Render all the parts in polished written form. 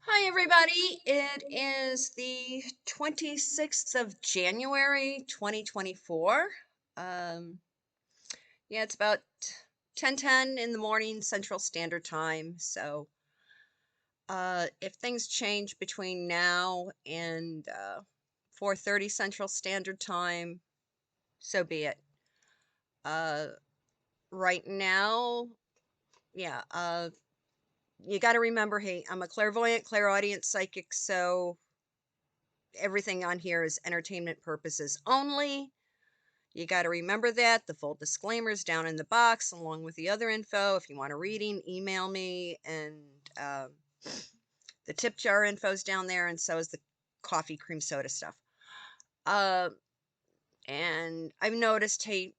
Hi, everybody. It is the 26th of January, 2024. Um, yeah, it's about 10:10 in the morning Central Standard Time. So, if things change between now and 4:30 Central Standard Time, so be it. Uh, right now, yeah, you got to remember, hey, I'm a clairvoyant, clairaudient psychic, so everything on here is entertainment purposes only. You got to remember that. The full disclaimer is down in the box along with the other info. If you want a reading, email me. And the tip jar info is down there, and so is the coffee cream soda stuff. Uh, and I've noticed, hey,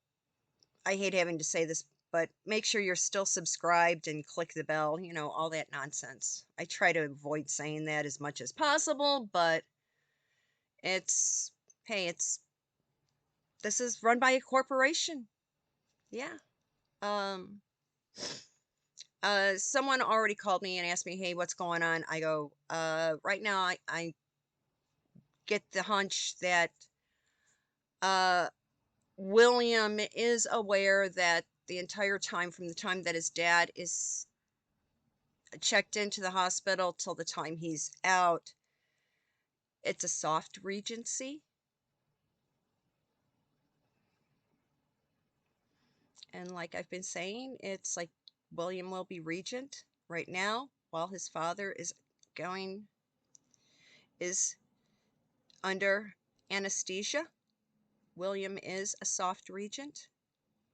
I hate having to say this, but make sure you're still subscribed and click the bell, all that nonsense. I try to avoid saying that as much as possible, but it's, hey, this is run by a corporation. Yeah. Um, someone already called me and asked me, hey, what's going on? I go, right now I get the hunch that uh, William is aware that the entire time from the time that his dad is checked into the hospital till the time he's out, it's a soft regency. And like I've been saying, it's like William will be regent right now while his father going, is under anesthesia. William is a soft regent,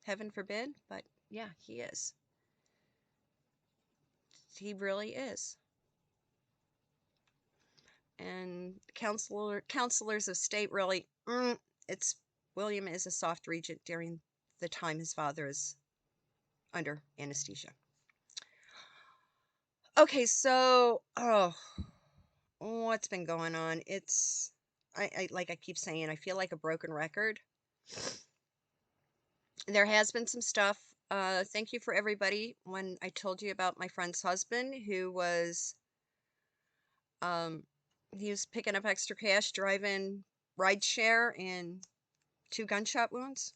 heaven forbid, but yeah, he is. He really is. And counselors of state really, it's William is a soft regent during the time his father is under anesthesia. Okay, so what's been going on? I like I keep saying, I feel like a broken record. There has been some stuff. Thank you for everybody when I told you about my friend's husband who was he was picking up extra cash, driving rideshare, and 2 gunshot wounds.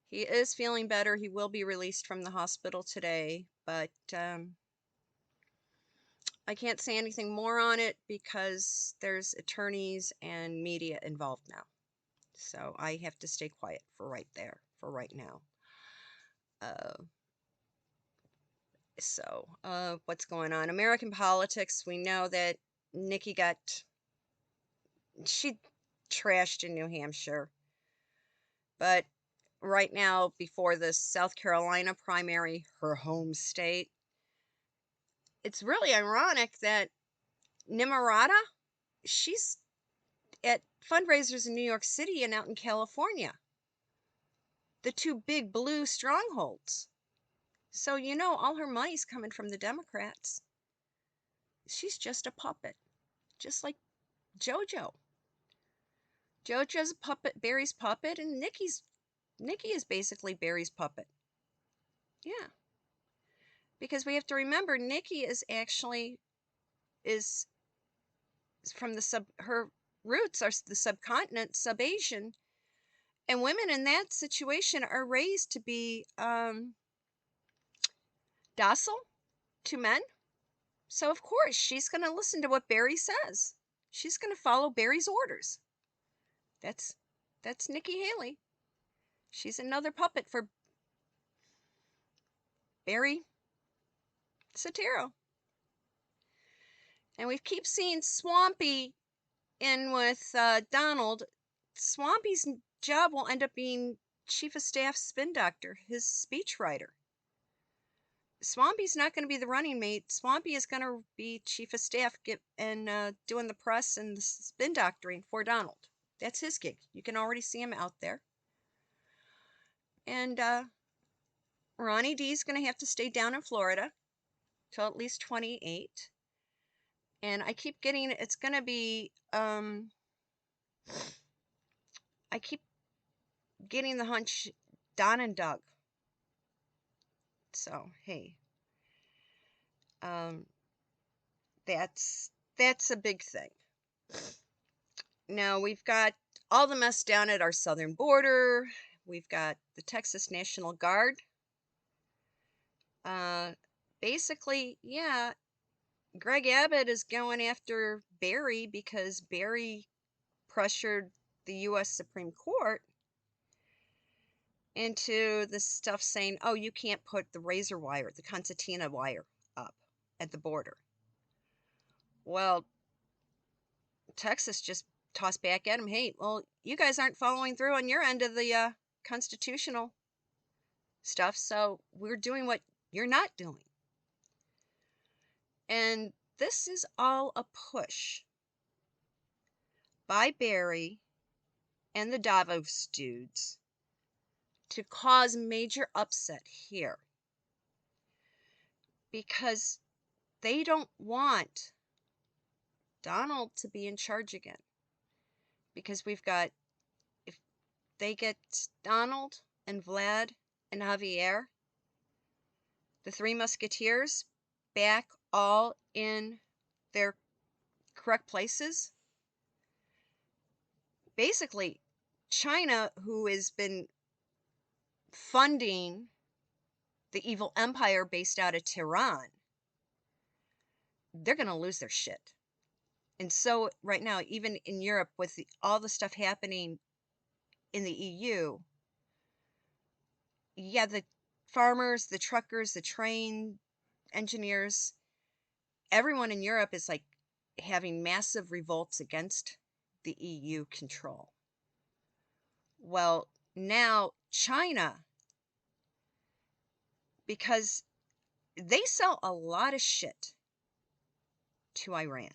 He is feeling better. He will be released from the hospital today, but I can't say anything more on it because there's attorneys and media involved now. So I have to stay quiet for right now. Uh, what's going on? American politics, we know that Nikki she trashed in New Hampshire. But right now, before the South Carolina primary, her home state, it's really ironic that Nimarata, she's at fundraisers in New York City and out in California, the two big blue strongholds. So, all her money's coming from the Democrats. She's just a puppet, just like JoJo. JoJo's a puppet, Barry's puppet, and Nikki is basically Barry's puppet. Yeah, because we have to remember Nikki is from her roots are the subcontinent, sub-Asian, and women in that situation are raised to be docile to men. So of course she's going to listen to what Barry says. She's going to follow Barry's orders. That's Nikki Haley. She's another puppet for Barry Soetoro. And we keep seeing Swampy in with Donald. Swampy's job will end up being chief of staff spin doctor, his speechwriter. Swampy's not going to be the running mate. Swampy is going to be chief of staff and doing the press and the spin doctoring for Donald. That's his gig. You can already see him out there. And Ronnie D is going to have to stay down in Florida till at least 28. And I keep getting, it's going to be, I keep getting the hunch, Don and Doug. So, hey, that's a big thing. Now we've got all the mess down at our southern border. We've got the Texas National Guard. Basically, yeah, Greg Abbott is going after Barry because Barry pressured the U.S. Supreme Court into this stuff saying, oh, you can't put the razor wire, the concertina wire up at the border. Well, Texas just tossed back at him, hey, well, you guys aren't following through on your end of the constitutional stuff, so we're doing what you're not doing. And this is all a push by Barry and the Davos dudes to cause major upset here, because they don't want Donald to be in charge again. Because we've got, if they get Donald and Vlad and Javier, the Three Musketeers, back all in their correct places, basically China, who has been funding the evil empire based out of Tehran, they're going to lose their shit. And so right now, even in Europe, with all the stuff happening in the EU, yeah, the farmers, the truckers, the train engineers, everyone in Europe is like having massive revolts against the EU control. Well, now China, because they sell a lot of shit to Iran.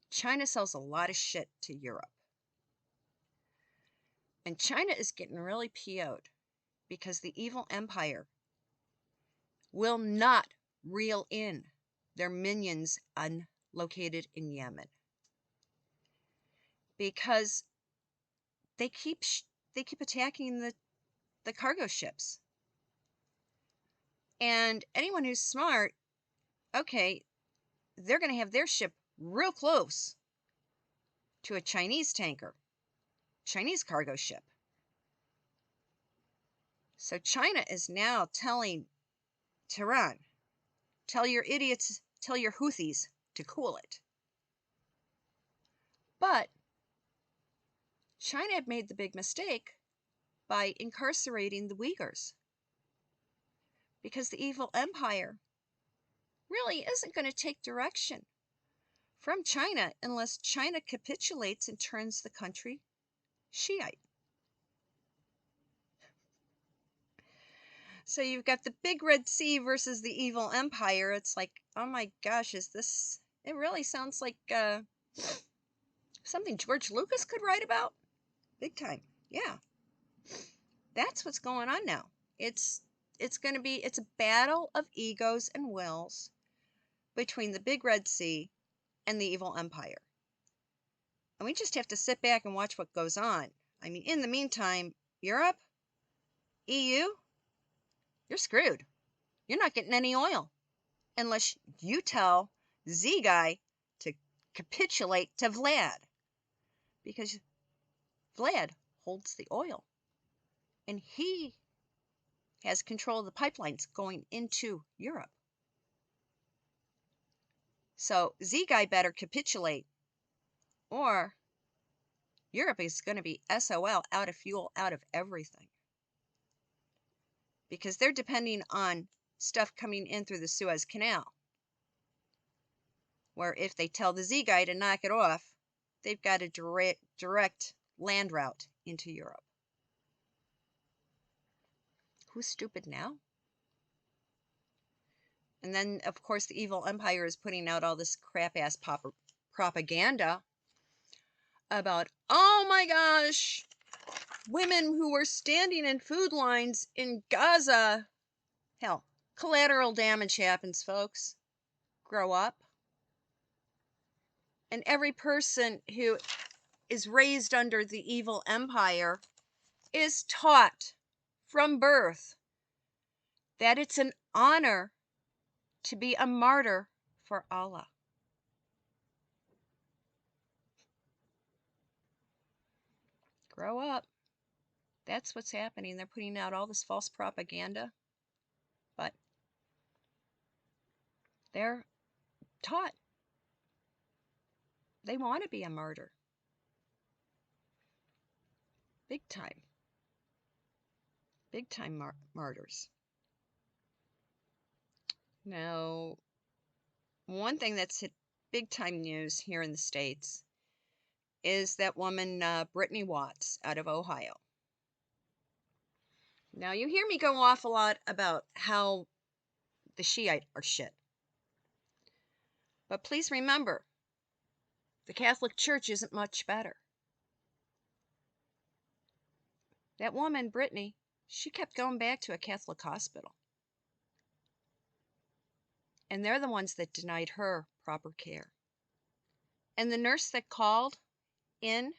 China sells a lot of shit to Europe. And China is getting really PO'd because the evil empire will not reel in their minions located in Yemen. Because they keep attacking the cargo ships. And anyone who's smart, okay, they're going to have their ship real close to a Chinese tanker, Chinese cargo ship. So China is now telling Tehran, tell your idiots, tell your Houthis to cool it. But China had made the big mistake by incarcerating the Uyghurs, because the evil empire really isn't going to take direction from China unless China capitulates and turns the country Shiite. So you've got the big Red Sea versus the evil empire. It's like, oh my gosh, is this... It really sounds like something George Lucas could write about. Big time. Yeah. That's what's going on now. It's a battle of egos and wills between the big Red Sea and the evil empire. And we just have to sit back and watch what goes on. I mean, in the meantime, Europe, EU, you're screwed. You're not getting any oil unless you tell Z guy to capitulate to Vlad, because Vlad holds the oil and he has control of the pipelines going into Europe. So Z guy better capitulate, or Europe is going to be SOL, out of fuel, out of everything, because they're depending on stuff coming in through the Suez Canal, where if they tell the Z guy to knock it off, they've got a direct land route into Europe. Who's stupid now? And then, of course, the evil empire is putting out all this crap-ass propaganda about, oh my gosh, women who were standing in food lines in Gaza. Hell, collateral damage happens, folks. Grow up. And every person who is raised under the evil empire is taught from birth that it's an honor to be a martyr for Allah. Grow up. That's what's happening. They're putting out all this false propaganda, but they're taught they want to be a martyr. Big time. Big time martyrs. Now, one thing that's hit big time news here in the States is that woman, Britney Watts, out of Ohio. Now, you hear me go off a lot about how the Shiite are shit. But please remember, the Catholic Church isn't much better. That woman, Britney, she kept going back to a Catholic hospital. And they're the ones that denied her proper care. And the nurse that called in,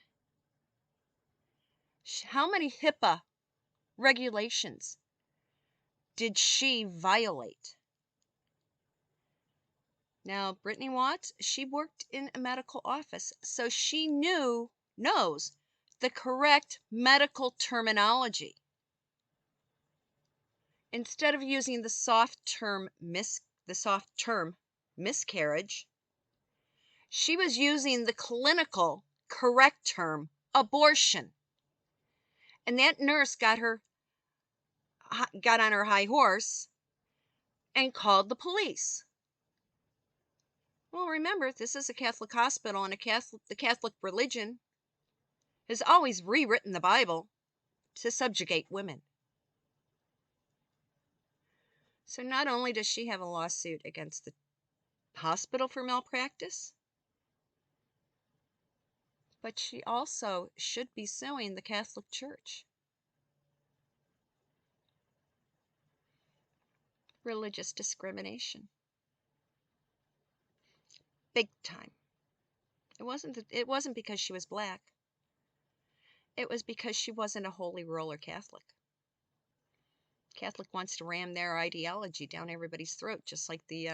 how many HIPAA regulations did she violate? Now, Britney Watts, she worked in a medical office, so she knows the correct medical terminology. Instead of using the soft term miscarriage, she was using the clinical correct term abortion. And that nurse got on her high horse and called the police. Well, remember, this is a Catholic hospital, and the Catholic religion has always rewritten the Bible to subjugate women. So not only does she have a lawsuit against the hospital for malpractice, but she also should be suing the Catholic Church. Religious discrimination. Big time. It wasn't because she was black. It was because she wasn't a holy roller Catholic. Catholic wants to ram their ideology down everybody's throat, just like the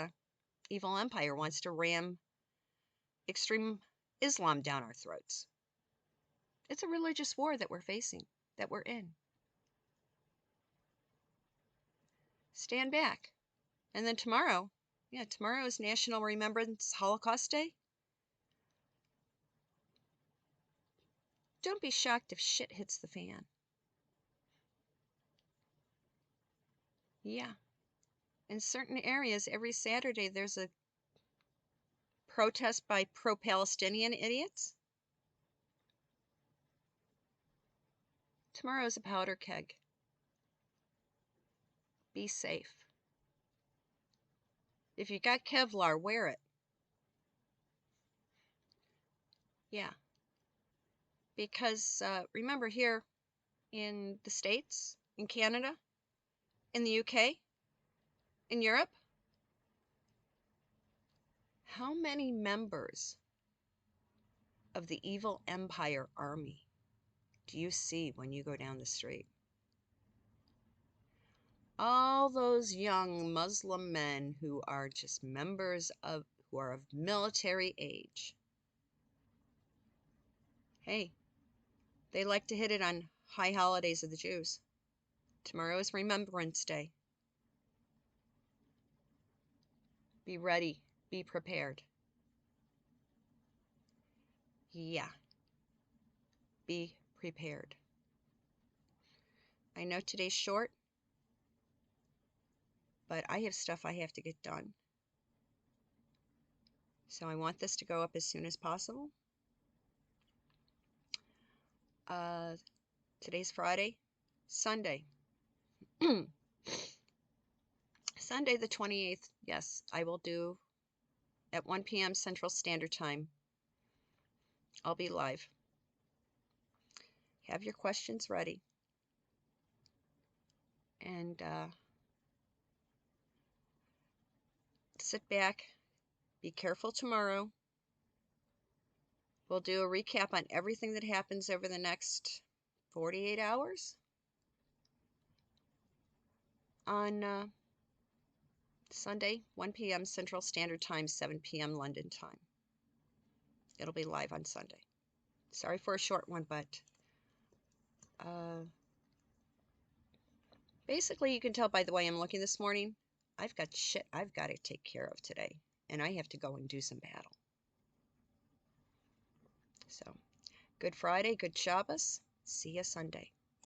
evil empire wants to ram extreme Islam down our throats. It's a religious war that we're facing, that we're in. Stand back. And then tomorrow is National Remembrance Holocaust Day. Don't be shocked if shit hits the fan. Yeah. In certain areas, every Saturday, there's a protest by pro-Palestinian idiots. Tomorrow's a powder keg. Be safe. If you got Kevlar, wear it. Yeah. Because remember, here in the States, in Canada, in the UK, in Europe, how many members of the evil empire army do you see when you go down the street? All those young Muslim men who are just who are of military age. Hey, they like to hit it on high holidays of the Jews. Tomorrow is Remembrance Day. Be ready. Be prepared. Yeah. Be prepared. I know today's short, but I have stuff I have to get done. So I want this to go up as soon as possible. Today's Friday. Sunday. Sunday the 28th. Yes, I will do at 1 p.m. Central Standard Time. I'll be live. Have your questions ready. And sit back. Be careful tomorrow. We'll do a recap on everything that happens over the next 48 hours on Sunday, 1 p.m. Central Standard Time, 7 p.m. London time. It'll be live on Sunday. Sorry for a short one, but Basically, you can tell by the way I'm looking this morning, I've got shit I've got to take care of today, and I have to go and do some battle. So, good Friday, good Shabbos. See ya Sunday.